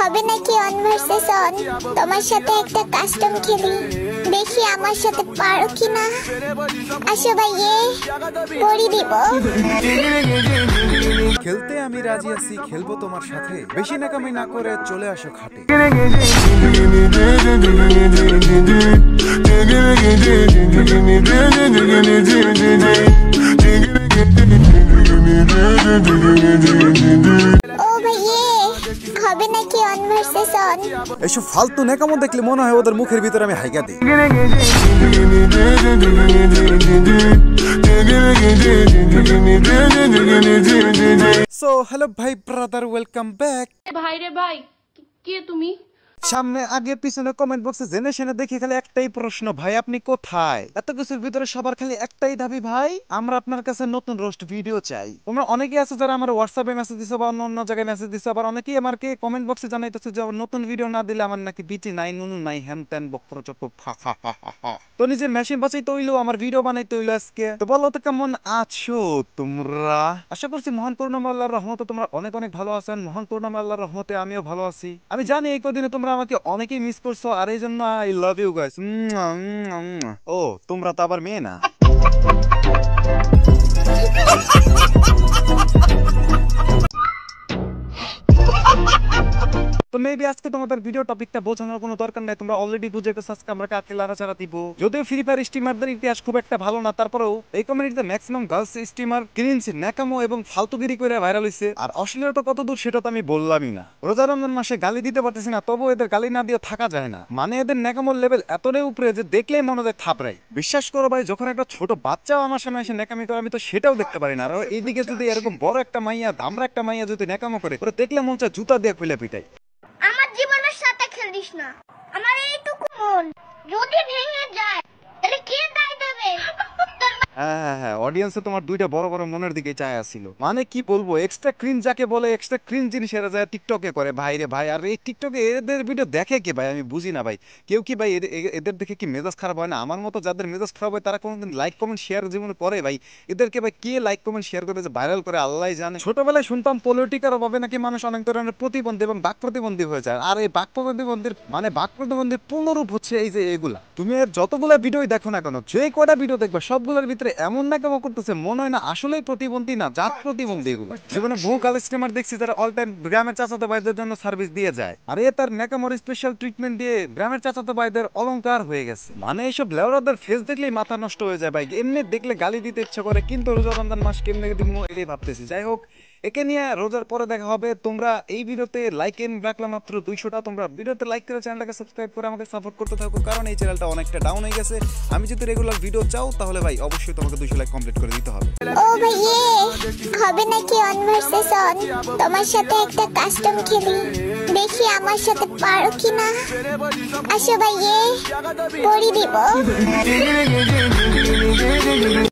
হবে নাকি on versus on? তোমার সাথে একটা কাস্টম খেলি, দেখি আমার সাথে পারো কিনা। আসো ভাইয়ে, পড়ি দিব। খেলতে আমি রাজি আছি, খেলবো তোমার সাথে। বেশি নাকামি না করে চলে আসো খাটে। ও ভাইয়ে, হবে নাকি অন ভার্সেস অন? এসব ফালতু নেকামো দেখলে মনে হয় ওদের মুখের ভিতরে আমি হাইগা দিই। সো হ্যালো ভাই ব্রাদার, ওয়েলকাম ব্যাক। ভাই রে ভাই, কে তুমি? সামনে আগে পিছনে কমেন্ট বক্সে জেনে শুনে দেখি খালি একটাই প্রশ্ন, ভাই আপনি কোথায়? এত কিছুর ভিতরে সবার খালি একটাই দাবি, ভাই আমরা আপনার কাছে নতুন রোস্ট ভিডিও চাই। তোমরা অনেকেই আছে যারা আমার হোয়াটসঅ্যাপে মেসেজ দিছো বা অন্য জায়গায় মেসেজ দিছো, আবার অনেকেই আমাকে কমেন্ট বক্সে জানাইতেছে যে নতুন ভিডিও না দিলে আমার নাকি বিচি নাই, নুনু নাই, হ্যান ত্যান বক্র চপ। তো নিজের মেশিন বাঁচাইতে হইলো, আমার ভিডিও বানাইতে হইলো আজকে। তো বলো তো কেমন আছো তোমরা? আশা করছি মহান পূর্ণিমা আল্লাহর রহমতে তোমরা অনেক অনেক ভালো আছেন। মহান পূর্ণিমা আল্লাহর রহমতে আমিও ভালো আছি। আমি জানি এই কদিনে তোমরা আমাকে অনেকেই মিস করছো, আর এই জন্য আই লাভ ইউ গাইস। ও তোমরা তো আবার মেয়ে না। তো মেবি আজকে তোমাদের ভিডিও টপিকটা বোঝানোর কোনো দরকার নাই, তোমরা অলরেডি বুঝে গেছো আজকে আমরা কাকে লাড়াচাড়া দিব। যদিও ফ্রি ফায়ার স্ট্রিমারদের ইতিহাস খুব একটা ভালো না, তারপরেও এই কমিউনিটিতে ম্যাক্সিমাম গার্লস স্ট্রিমার ক্রিঞ্জ, ন্যাকামো এবং ফালতুগিরি করে ভাইরাল হইছে। আর অশ্লীলতা কত দূর সেটা তো আমি বললামই না। রোজা রমজান মাসে গালি দিতে পারতেছি না, তবু এদের গালি না দিয়ে থাকা যায় না। মানে এদের ন্যাকামোর লেভেল এতটাই উপরে যে দেখলেই মনে হয় থাপড়াই। বিশ্বাস করো ভাই, যখন একটা ছোট বাচ্চাও আমার সামনে এসে ন্যাকামি করে আমি তো সেটাও দেখতে পারি না। আর এইদিকে যদি এরকম বড় একটা মাইয়া, দামরা একটা মাইয়া যদি ন্যাকামো করে, ওরা দেখলে মন চায় জুতা দিয়ে খুলে পিটাই। আমার জীবনের সাথে খেলিস না। আমার এইটুকু মন যদি ভেঙে যায় তাহলে কে দায় দেবে? হ্যাঁ, অডিয়েন্সে তোমার দুইটা বড় বড় মনের দিকে চায় আসছিল। মানে কি বলবো, এক্সট্রা ক্রিঞ্জ যাকে বলে, এক্সট্রা ক্রিঞ্জ জিনিস এরা যায় টিকটকে করে ভাই রে ভাই। আর এই টিকটকে এদের ভিডিও দেখে কি ভাই আমি বুঝি না ভাই। কেউ কি ভাই এদের দেখে কি মেজাজ খারাপ হয় না? আমার মতো যাদের মেজাজ খারাপ হয় তারা কোনোদিন লাইক কমেন্ট শেয়ার জীবনে করে ভাই? এদেরকে ভাই কে লাইক কমেন্ট শেয়ার করে যে ভাইরাল করে আল্লাহ জানে। ছোটবেলায় শুনতাম পলিটিকার অভাবে নাকি মানুষ অনেক ধরনের প্রতিবন্ধী এবং বাক প্রতিবন্ধী হয়ে যায়। আর এই বাক প্রতিবন্ধীর মানে বাক প্রতিবন্ধীর পূর্ণরূপ হচ্ছে এই যে এগুলা। তুমি এর যতগুলা ভিডিও দেখো না কেন, যে কয়টা ভিডিও দেখবে সবগুলোর ভিতরে এমন নাকামো করতেছে মনে হয় না আসলেই প্রতিবন্ধী না, জাত প্রতিবন্ধী এগুলো। জীবনে বহু গার্ল স্ট্রিমার দেখছি যারা অল টাইম গ্রামের চাচাতো ভাইদের জন্য সার্ভিস দিয়ে যায়, আর এ তার নাকামোর স্পেশাল ট্রিটমেন্ট দিয়ে গ্রামের চাচাতো ভাইদের অলংকার হয়ে গেছে। মানে এইসব লেওরাদের ফেস দেখলেই মাথা নষ্ট হয়ে যায় ভাই। এমনি দেখলে গালি দিতে ইচ্ছা করে, কিন্তু রোজা রমজান মাস কেমনে দিব এটাই ভাবতেছি। যাই হোক, একে নিয়ে রোজার পরে দেখা হবে। তোমরা এই ভিডিওতে লাইক এন রাখলাম মাত্র 200টা। তোমরা ভিডিওতে লাইক করে চ্যানেলটাকে সাবস্ক্রাইব করে আমাকে সাপোর্ট করতে থাকো, কারণ এই চ্যানেলটা অনেকটা ডাউন হয়ে গেছে। আমি যদি রেগুলার ভিডিও চাও তাহলে ভাই অবশ্যই তোমাকে 200 লাইক কমপ্লিট করে দিতে হবে। ও ভাইয়ে, হবে নাকি অন ভার্সেস অন? তোমার সাথে একটা কাস্টম খেলি, দেখি আমার সাথে পারো কিনা। আসো ভাইয়ে, পড়ি দিব।